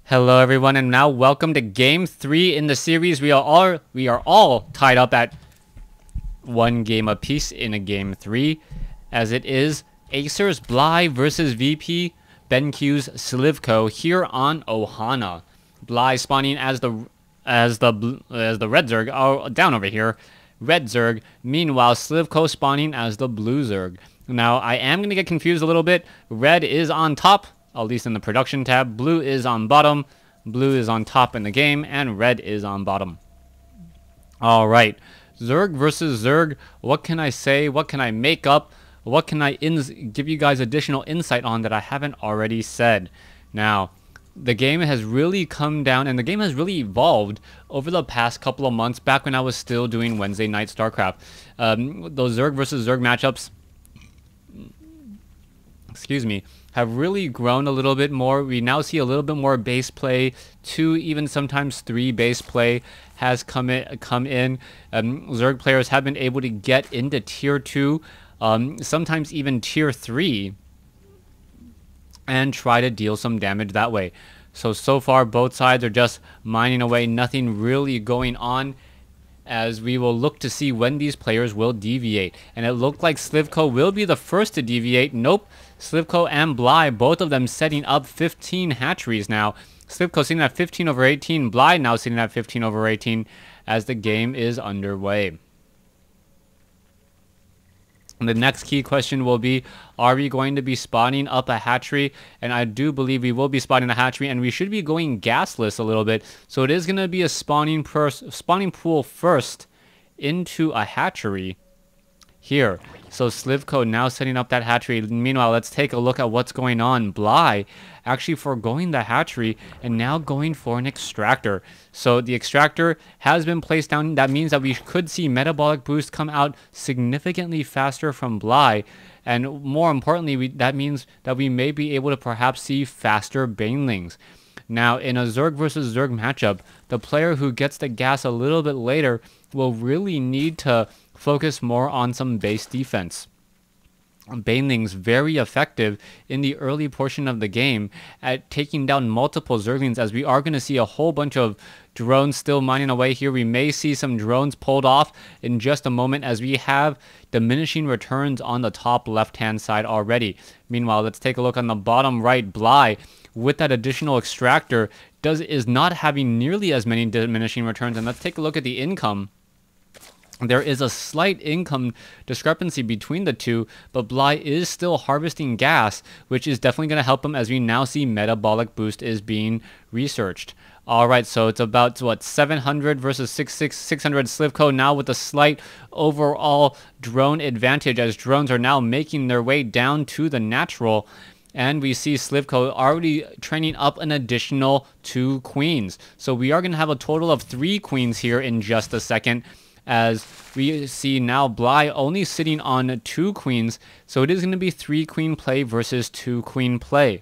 Hello everyone, and now welcome to game 3 in the series. We are all tied up at 1 game apiece in a game 3, as it is Acer's Bly versus VP BenQ's Slivko here on Ohana. Bly spawning as the red Zerg, down over here, red Zerg. Meanwhile, Slivko spawning as the blue Zerg. Now I am gonna get confused a little bit. Red is on top, at least in the production tab. Blue is on bottom. Blue is on top in the game, and red is on bottom. Alright, Zerg versus Zerg. What can I say? What can I make up? What can I give you guys additional insight on that I haven't already said? Now, the game has really come down, and the game has really evolved over the past couple of months, back when I was still doing Wednesday night StarCraft. Those Zerg versus Zerg matchups, have really grown a little bit more. We now see a little bit more base play. 2, even sometimes 3 base play has come in. Zerg players have been able to get into tier 2, sometimes even tier 3, and try to deal some damage that way. So far both sides are just mining away, nothing really going on, as we will look to see when these players will deviate. And it looked like Slivko will be the first to deviate. Nope, Slivko and Bly, both of them setting up 15 hatcheries now. Slivko sitting at 15 over 18, Bly now sitting at 15 over 18 as the game is underway. And the next key question will be, are we going to be spawning up a hatchery? And I do believe we will be spawning a hatchery, and we should be going gasless a little bit. So it is going to be a spawning pool first into a hatchery here. So Slivko now setting up that hatchery. Meanwhile, let's take a look at what's going on. Bly actually foregoing the hatchery and now going for an extractor. So the extractor has been placed down. That means that we could see metabolic boost come out significantly faster from Bly. And more importantly, that means that we may be able to perhaps see faster banelings. Now, in a Zerg versus Zerg matchup, the player who gets the gas a little bit later will really need to focus more on some base defense. Banelings very effective in the early portion of the game at taking down multiple Zerglings, as we are going to see a whole bunch of drones still mining away here. We may see some drones pulled off in just a moment, as we have diminishing returns on the top left hand side already. Meanwhile, let's take a look on the bottom right. Bly, with that additional extractor, is not having nearly as many diminishing returns. And let's take a look at the income. There is a slight income discrepancy between the two, but Bly is still harvesting gas, which is definitely going to help him, as we now see metabolic boost is being researched. Alright, so it's about, what, 700 versus 600 Slivko now with a slight overall drone advantage, as drones are now making their way down to the natural. And we see Slivko already training up an additional 2 queens. So we are going to have a total of 3 queens here in just a second, as we see now Bly only sitting on 2 queens. So it is going to be 3 queen play versus 2 queen play.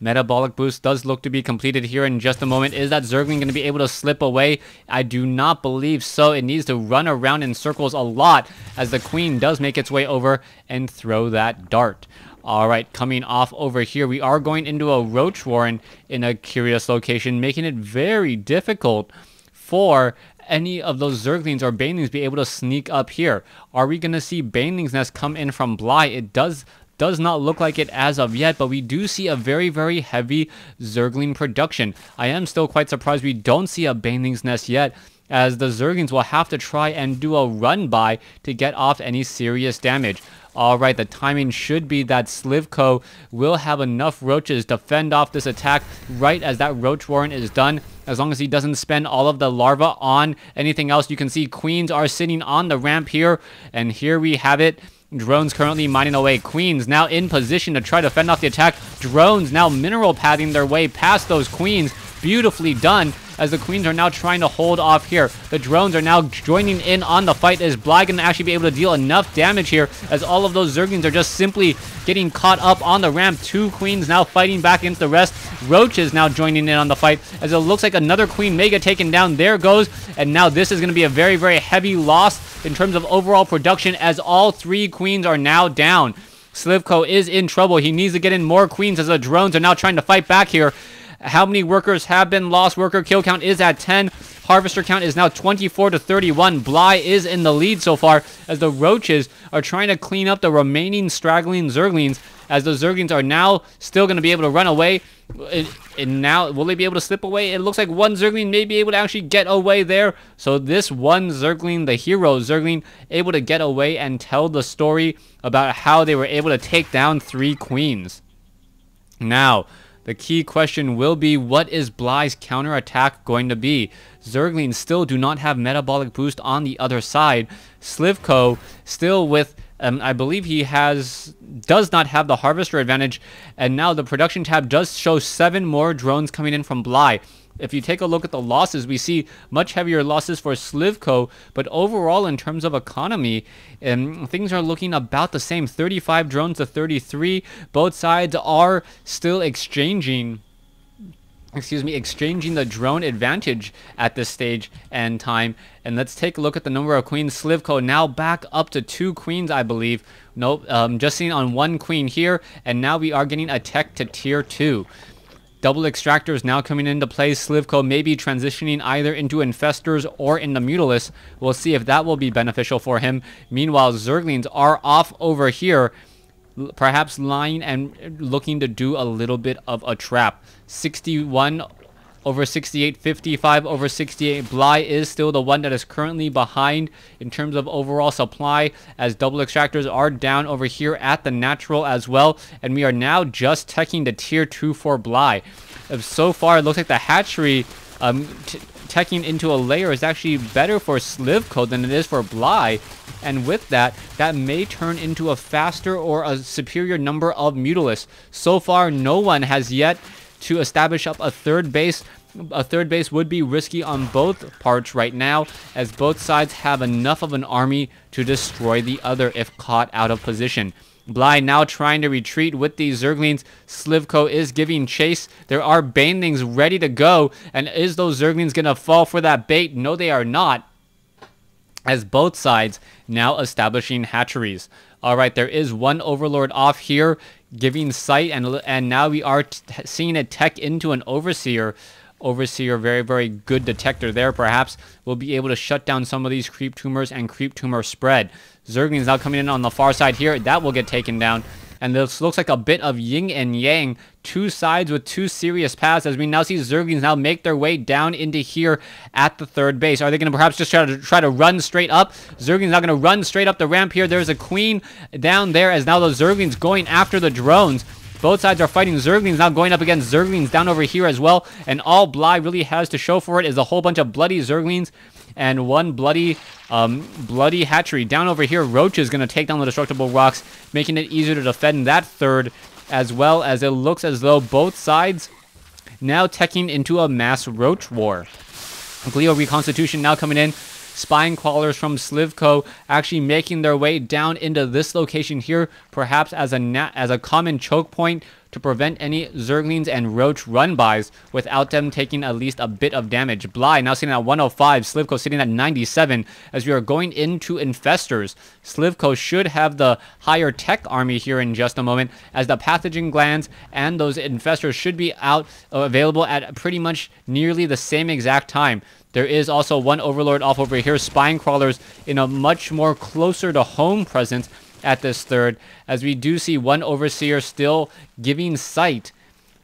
Metabolic boost does look to be completed here in just a moment. Is that Zergling going to be able to slip away? I do not believe so. It needs to run around in circles a lot, as the queen does make its way over and throw that dart. Alright, coming off over here, we are going into a Roach Warren in a curious location, making it very difficult for any of those Zerglings or Banelings be able to sneak up here. Are we going to see Banelings nest come in from Bly? It does not look like it as of yet, but we do see a very, very heavy Zergling production. I am still quite surprised we don't see a Banelings nest yet, as the Zerglings will have to try and do a run by to get off any serious damage. Alright, the timing should be that Slivko will have enough roaches to fend off this attack right as that Roach Warren is done. As long as he doesn't spend all of the larva on anything else. You can see queens are sitting on the ramp here, and here we have it. Drones currently mining away. Queens now in position to try to fend off the attack. Drones now mineral pathing their way past those queens. Beautifully done, as the queens are now trying to hold off here. The drones are now joining in on the fight. Is Bly going to actually be able to deal enough damage here, as all of those Zerglings are just simply getting caught up on the ramp? 2 queens now fighting back against the rest. Roaches now joining in on the fight, as it looks like another queen may get taken down. There goes, and now this is going to be a very, very heavy loss in terms of overall production, as all 3 queens are now down. Slivko is in trouble. He needs to get in more queens as the drones are now trying to fight back here. How many workers have been lost? Worker kill count is at 10. Harvester count is now 24 to 31. Bly is in the lead so far as the roaches are trying to clean up the remaining straggling Zerglings, as the Zerglings are now still going to be able to run away. And now, will they be able to slip away? It looks like one Zergling may be able to actually get away there. So this one Zergling, the hero Zergling, able to get away and tell the story about how they were able to take down 3 queens. Now, the key question will be, what is Bly's counterattack going to be? Zerglings still do not have metabolic boost on the other side. Slivko still with, I believe he does not have the harvester advantage. And now the production tab does show 7 more drones coming in from Bly. If you take a look at the losses, we see much heavier losses for Slivko, but overall in terms of economy, things are looking about the same, 35 drones to 33. Both sides are still exchanging the drone advantage at this stage and time. And let's take a look at the number of queens. Slivko now back up to 2 queens, I believe. Nope, just seen on 1 queen here, and now we are getting a tech to tier 2. Double extractors now coming into play. Slivko may be transitioning either into infestors or into mutalisks. We'll see if that will be beneficial for him. Meanwhile, Zerglings are off over here, perhaps lying and looking to do a little bit of a trap. 61 over 68, 55 over 68. Bly is still the one that is currently behind in terms of overall supply, as double extractors are down over here at the natural as well. And we are now just teching to tier 2 for Bly. So far, it looks like the hatchery teching into a layer is actually better for Slivko than it is for Bly. And with that, that may turn into a faster or a superior number of mutalisks. So far, no one has yet to establish up a third base. A third base would be risky on both parts right now, as both sides have enough of an army to destroy the other if caught out of position. Bly now trying to retreat with these Zerglings. Slivko is giving chase. There are banelings ready to go, and is those Zerglings going to fall for that bait? No, they are not, as both sides now establishing hatcheries. All right, there is one Overlord off here giving sight, and now we are seeing it tech into an Overseer. Overseer, very, very good detector there. Perhaps will be able to shut down some of these creep tumors and creep tumor spread. Zerglings now coming in on the far side here. That will get taken down. And this looks like a bit of yin and yang. 2 sides with 2 serious paths, as we now see Zerglings now make their way down into here at the third base. Are they going to perhaps just try to run straight up? Zerglings now going to run straight up the ramp here. There's a queen down there, as now those Zerglings going after the drones. Both sides are fighting. Zerglings now going up against Zerglings down over here as well. And all Bly really has to show for it is a whole bunch of bloody Zerglings and one bloody hatchery. Down over here, Roach is going to take down the destructible rocks, making it easier to defend that third, as well as it looks as though both sides now teching into a mass Roach war. Glio Reconstitution now coming in. Spine crawlers from Slivko actually making their way down into this location here, perhaps as a common choke point to prevent any Zerglings and Roach run-bys without them taking at least a bit of damage. Bly now sitting at 105, Slivko sitting at 97, as we are going into infestors. Slivko should have the higher tech army here in just a moment, as the pathogen glands and those infestors should be available at pretty much nearly the same exact time. There is also one Overlord off over here, Spine Crawlers in a much more closer to home presence at this third, as we do see one Overseer still giving sight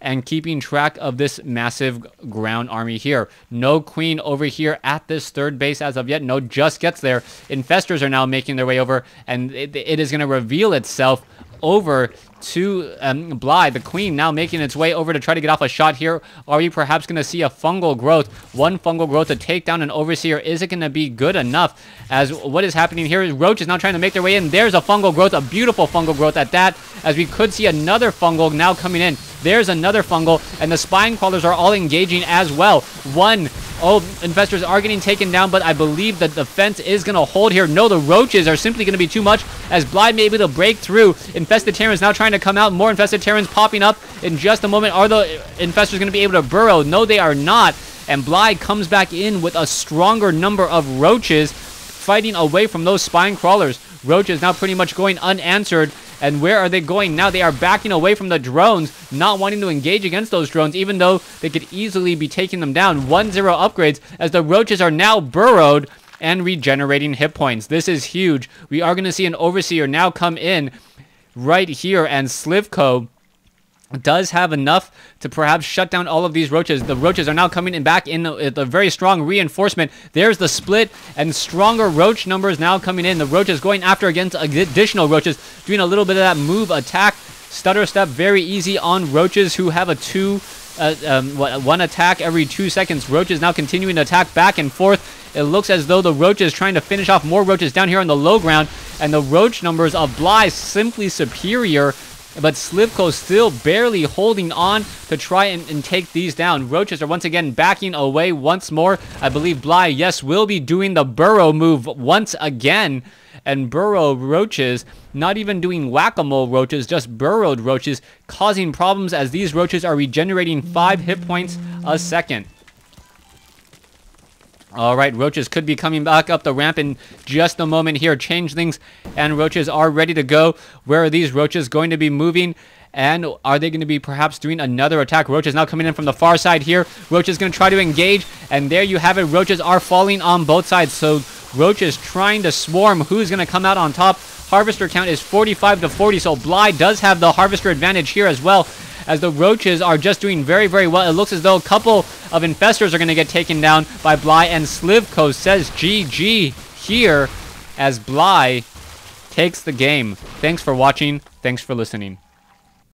and keeping track of this massive ground army here. No Queen over here at this third base as of yet. No just gets there. Infestors are now making their way over, and it is going to reveal itself over to Bly. The Queen now making its way over to try to get off a shot here. Are we perhaps going to see a fungal growth? One fungal growth to take down an Overseer. Is it going to be good enough? As what is happening here is Roach is now trying to make their way in. There's a fungal growth, a beautiful fungal growth at that, as we could see another fungal now coming in. There's another fungal, and the Spine Crawlers are all engaging as well. Infestors are getting taken down, but I believe that the defense is going to hold here. No, the Roaches are simply going to be too much, as Bly may be able to break through. Infested Terrans now trying to come out. More Infested Terrans popping up in just a moment. Are the Infestors going to be able to burrow? No, they are not. And Bly comes back in with a stronger number of Roaches fighting away from those Spine Crawlers. Roach is now pretty much going unanswered, And where are they going now? They are backing away from the drones, not wanting to engage against those drones, even though they could easily be taking them down. 1-0 upgrades as the roaches are now burrowed and regenerating hit points. This is huge. We are going to see an overseer now come in right here, and Slivko does have enough to perhaps shut down all of these roaches. The roaches are now coming in back in a very strong reinforcement. There's the split and stronger roach numbers now coming in. The roaches going after against additional roaches, doing a little bit of that move attack. Stutter step very easy on roaches who have a one attack every 2 seconds. Roaches now continuing to attack back and forth. It looks as though the roaches trying to finish off more roaches down here on the low ground, and the roach numbers of Bly simply superior. But Slivko still barely holding on to try and take these down. Roaches are once again backing away once more. I believe Bly, yes, will be doing the burrow move once again. And burrow roaches, not even doing whack-a-mole roaches, just burrowed roaches, causing problems as these roaches are regenerating 5 hit points a second. All right, roaches could be coming back up the ramp in just a moment here. Changelings and roaches are ready to go. Where are these roaches going to be moving? And are they going to be perhaps doing another attack? Roaches now coming in from the far side here. Roaches going to try to engage. And there you have it. Roaches are falling on both sides. So roaches trying to swarm. Who's going to come out on top? Harvester count is 45 to 40. So Bly does have the harvester advantage here as well, as the roaches are just doing very, very well. It looks as though a couple of infestors are going to get taken down by Bly, and Slivko says GG here as Bly takes the game. Thanks for watching. Thanks for listening.